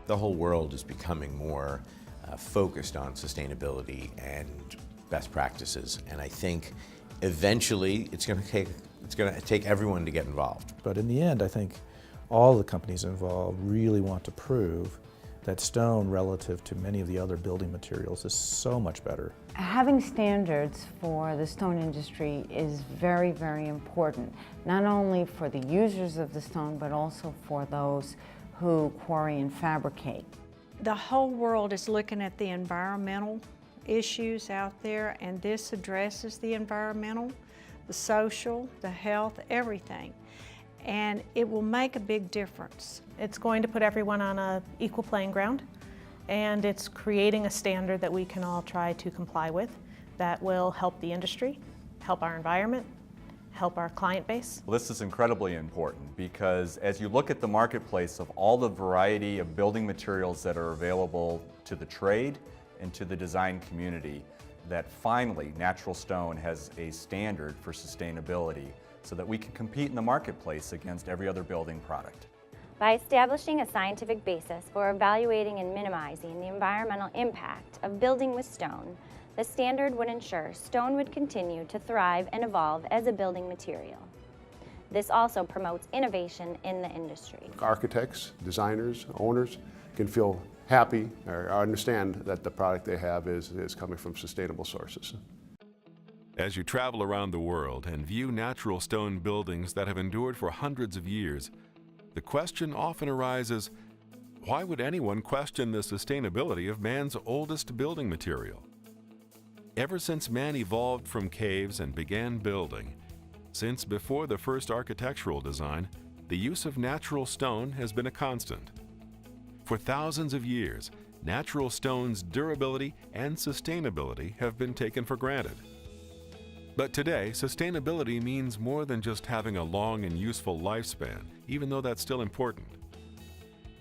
The whole world is becoming more focused on sustainability and best practices, and I think eventually it's going to take everyone to get involved. But in the end, I think all the companies involved really want to prove that stone, relative to many of the other building materials, is so much better. Having standards for the stone industry is very, very important, not only for the users of the stone, but also for those who quarry and fabricate. The whole world is looking at the environmental issues out there, and this addresses the environmental, the social, the health, everything. And it will make a big difference. It's going to put everyone on an equal playing ground, and it's creating a standard that we can all try to comply with that will help the industry, help our environment, help our client base. Well, this is incredibly important because as you look at the marketplace of all the variety of building materials that are available to the trade and to the design community, that finally natural stone has a standard for sustainability so that we can compete in the marketplace against every other building product. By establishing a scientific basis for evaluating and minimizing the environmental impact of building with stone, the standard would ensure stone would continue to thrive and evolve as a building material. This also promotes innovation in the industry. Architects, designers, owners can feel happy or understand that the product they have is coming from sustainable sources. As you travel around the world and view natural stone buildings that have endured for hundreds of years, the question often arises, why would anyone question the sustainability of man's oldest building material? Ever since man evolved from caves and began building, since before the first architectural design, the use of natural stone has been a constant. For thousands of years, natural stone's durability and sustainability have been taken for granted. But today, sustainability means more than just having a long and useful lifespan, even though that's still important.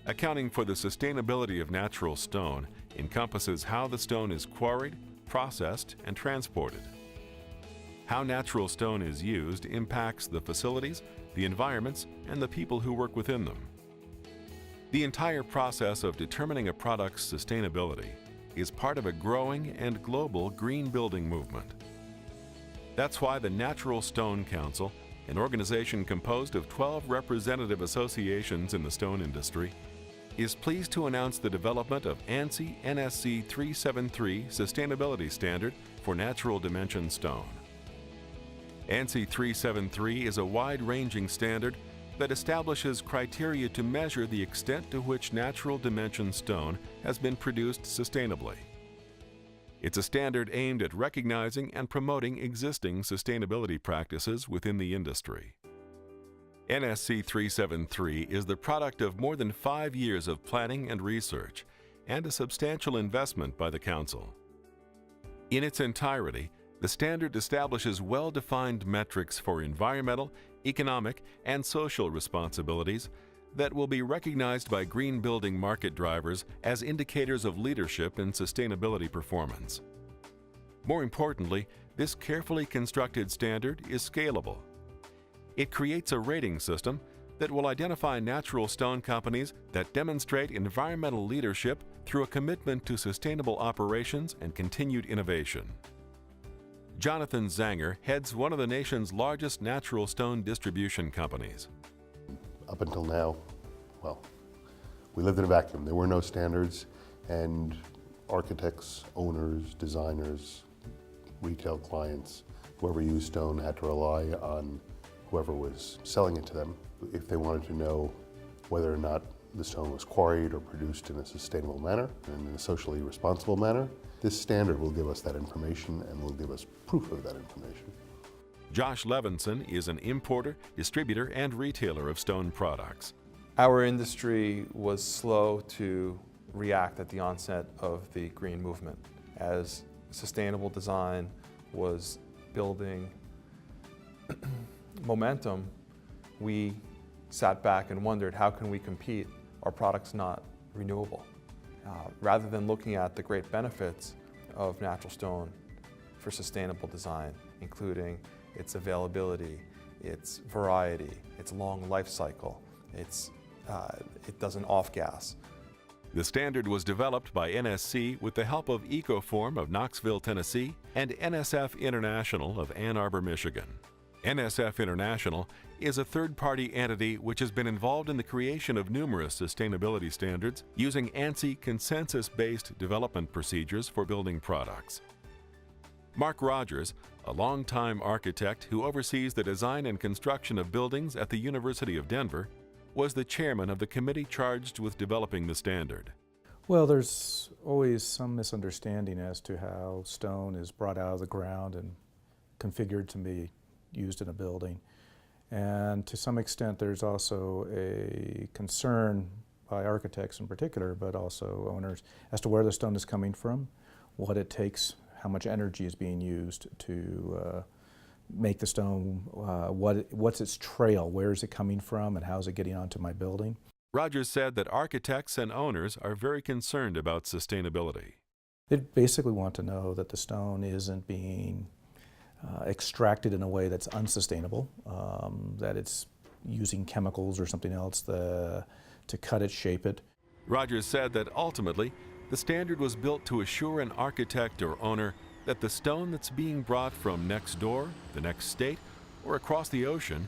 Accounting for the sustainability of natural stone encompasses how the stone is quarried, processed, and transported. How natural stone is used impacts the facilities, the environments, and the people who work within them. The entire process of determining a product's sustainability is part of a growing and global green building movement. That's why the Natural Stone Council, an organization composed of 12 representative associations in the stone industry, is pleased to announce the development of ANSI NSC373 Sustainability Standard for Natural Dimension Stone. ANSI 373 is a wide-ranging standard that establishes criteria to measure the extent to which natural dimension stone has been produced sustainably. It's a standard aimed at recognizing and promoting existing sustainability practices within the industry. NSC 373 is the product of more than 5 years of planning and research and a substantial investment by the Council. In its entirety, the standard establishes well-defined metrics for environmental, economic, and social responsibilities that will be recognized by green building market drivers as indicators of leadership in sustainability performance. More importantly, this carefully constructed standard is scalable. It creates a rating system that will identify natural stone companies that demonstrate environmental leadership through a commitment to sustainable operations and continued innovation. Jonathan Zanger heads one of the nation's largest natural stone distribution companies. Up until now, well, we lived in a vacuum. There were no standards, and architects, owners, designers, retail clients, whoever used stone had to rely on whoever was selling it to them if they wanted to know whether or not the stone was quarried or produced in a sustainable manner and in a socially responsible manner. This standard will give us that information and will give us proof of that information. Josh Levinson is an importer, distributor, and retailer of stone products. Our industry was slow to react at the onset of the green movement. As sustainable design was building momentum, we sat back and wondered, how can we compete? Our product's not renewable. Rather than looking at the great benefits of natural stone for sustainable design, including its availability, its variety, its long life cycle, it doesn't off-gas. The standard was developed by NSC with the help of Ecoform of Knoxville, Tennessee, and NSF International of Ann Arbor, Michigan. NSF International is a third-party entity which has been involved in the creation of numerous sustainability standards using ANSI consensus-based development procedures for building products. Mark Rogers, a longtime architect who oversees the design and construction of buildings at the University of Denver, was the chairman of the committee charged with developing the standard. Well, there's always some misunderstanding as to how stone is brought out of the ground and configured to be used in a building. And to some extent, there's also a concern by architects in particular, but also owners, as to where the stone is coming from, what it takes, how much energy is being used to make the stone, what's its trail, where is it coming from, and how is it getting onto my building. Rogers said that architects and owners are very concerned about sustainability. They basically want to know that the stone isn't being extracted in a way that's unsustainable, that it's using chemicals or something else to cut it, shape it. Rogers said that ultimately, the standard was built to assure an architect or owner that the stone that's being brought from next door, the next state, or across the ocean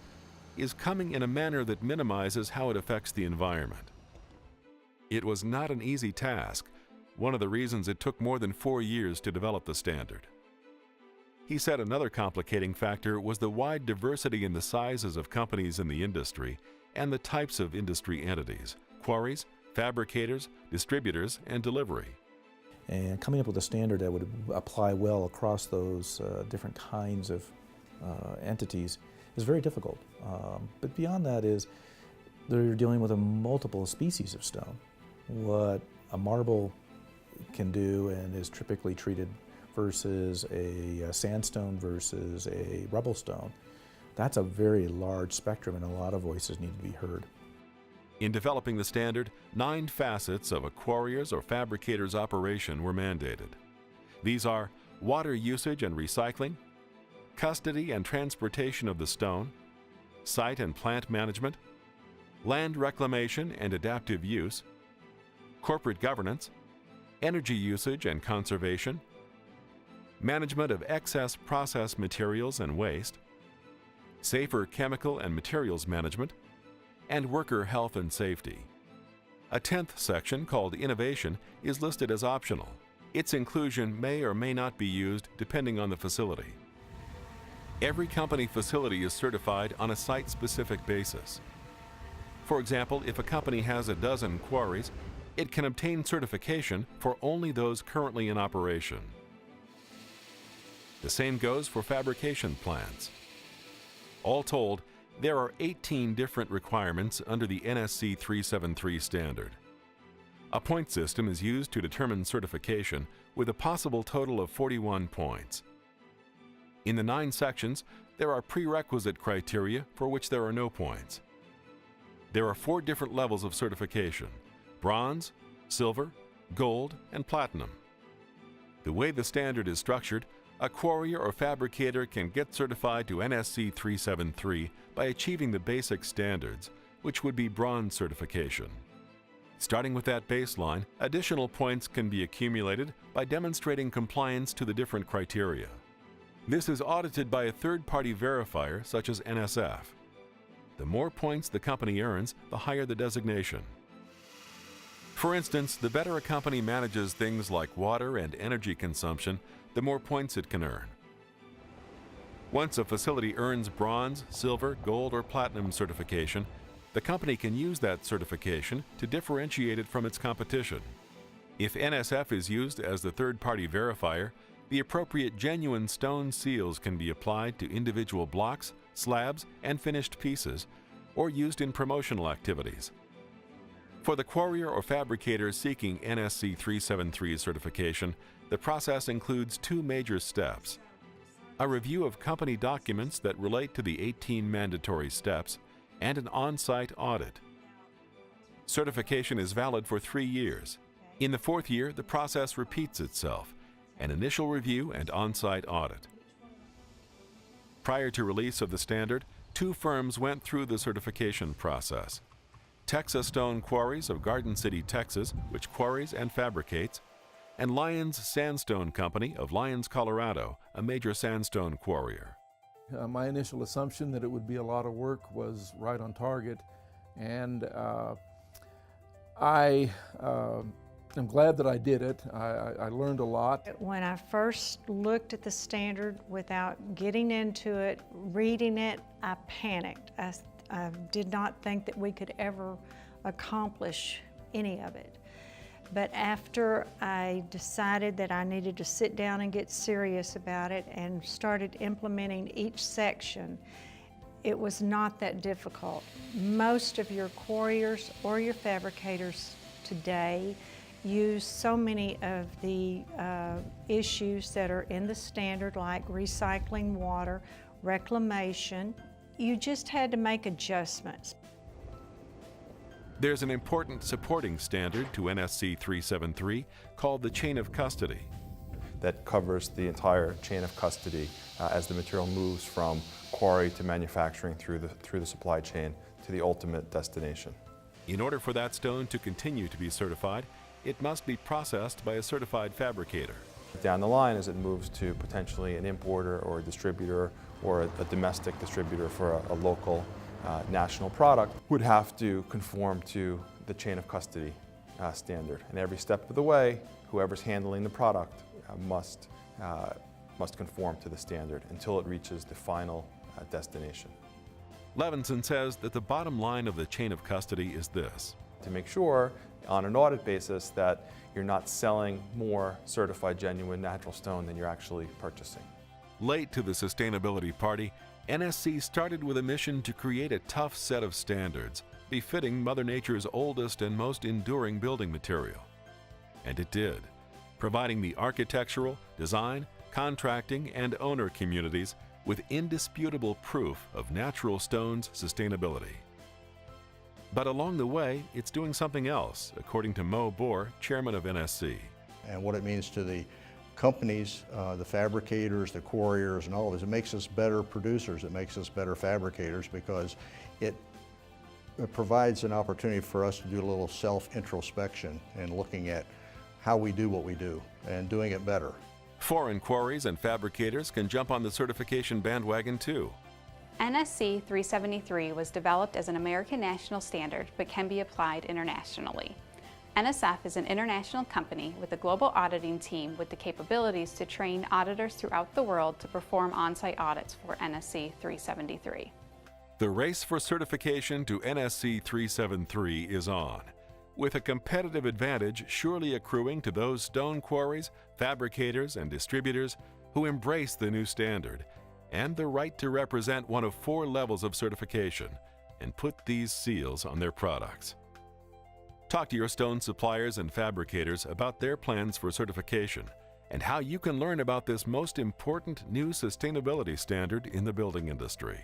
is coming in a manner that minimizes how it affects the environment. It was not an easy task, one of the reasons it took more than 4 years to develop the standard. He said another complicating factor was the wide diversity in the sizes of companies in the industry and the types of industry entities, quarries, fabricators, distributors, and delivery. And coming up with a standard that would apply well across those different kinds of entities is very difficult. But beyond that is they're dealing with a multiple species of stone. What a marble can do and is typically treated versus a sandstone versus a rubble stone, that's a very large spectrum and a lot of voices need to be heard. In developing the standard, 9 facets of a quarrier's or fabricator's operation were mandated. These are water usage and recycling, custody and transportation of the stone, site and plant management, land reclamation and adaptive use, corporate governance, energy usage and conservation, management of excess process materials and waste, safer chemical and materials management, and worker health and safety. A 10th section called Innovation is listed as optional. Its inclusion may or may not be used depending on the facility. Every company facility is certified on a site-specific basis. For example, if a company has a dozen quarries, it can obtain certification for only those currently in operation. The same goes for fabrication plants. All told, there are 18 different requirements under the NSC373 standard. A point system is used to determine certification with a possible total of 41 points. In the 9 sections, there are prerequisite criteria for which there are no points. There are 4 different levels of certification: bronze, silver, gold, and platinum. The way the standard is structured, a quarrier or fabricator can get certified to NSC 373 by achieving the basic standards, which would be bronze certification. Starting with that baseline, additional points can be accumulated by demonstrating compliance to the different criteria. This is audited by a third-party verifier such as NSF. The more points the company earns, the higher the designation. For instance, the better a company manages things like water and energy consumption, the more points it can earn. Once a facility earns bronze, silver, gold, or platinum certification, the company can use that certification to differentiate it from its competition. If NSF is used as the third-party verifier, the appropriate genuine stone seals can be applied to individual blocks, slabs, and finished pieces, or used in promotional activities. For the quarrier or fabricator seeking NSC 373 certification, the process includes 2 major steps: a review of company documents that relate to the 18 mandatory steps, and an on-site audit. Certification is valid for 3 years. In the 4th year, the process repeats itself: an initial review and on-site audit. Prior to release of the standard, 2 firms went through the certification process. Texas Stone Quarries of Garden City, Texas, which quarries and fabricates, and Lyons Sandstone Company of Lyons, Colorado, a major sandstone quarrier. My initial assumption that it would be a lot of work was right on target, and I am glad that I did it. I learned a lot. When I first looked at the standard without getting into it, reading it, I panicked. I did not think that we could ever accomplish any of it. But after I decided that I needed to sit down and get serious about it and started implementing each section, it was not that difficult. Most of your quarriers or your fabricators today use so many of the issues that are in the standard, like recycling water, reclamation. You just had to make adjustments. There's an important supporting standard to NSC373 called the chain of custody. That covers the entire chain of custody as the material moves from quarry to manufacturing through the supply chain to the ultimate destination. In order for that stone to continue to be certified, it must be processed by a certified fabricator. Down the line, as it moves to potentially an importer or a distributor or a domestic distributor for a local national product, would have to conform to the chain of custody standard. And every step of the way, whoever's handling the product must conform to the standard until it reaches the final destination. Levinson says that the bottom line of the chain of custody is this: to make sure on an audit basis that you're not selling more certified genuine natural stone than you're actually purchasing. Late to the sustainability party, NSC started with a mission to create a tough set of standards befitting Mother Nature's oldest and most enduring building material. And it did, providing the architectural, design, contracting, and owner communities with indisputable proof of natural stone's sustainability. But along the way, it's doing something else, according to Mo Bohr, chairman of NSC. And what it means to the companies, the fabricators, the quarriers, and all of this, it makes us better producers, it makes us better fabricators, because it provides an opportunity for us to do a little self-introspection and looking at how we do what we do and doing it better. Foreign quarries and fabricators can jump on the certification bandwagon too. NSC373 was developed as an American national standard but can be applied internationally. NSF is an international company with a global auditing team with the capabilities to train auditors throughout the world to perform on-site audits for NSC373. The race for certification to NSC373 is on, with a competitive advantage surely accruing to those stone quarries, fabricators, and distributors who embrace the new standard and the right to represent one of 4 levels of certification and put these seals on their products. Talk to your stone suppliers and fabricators about their plans for certification and how you can learn about this most important new sustainability standard in the building industry.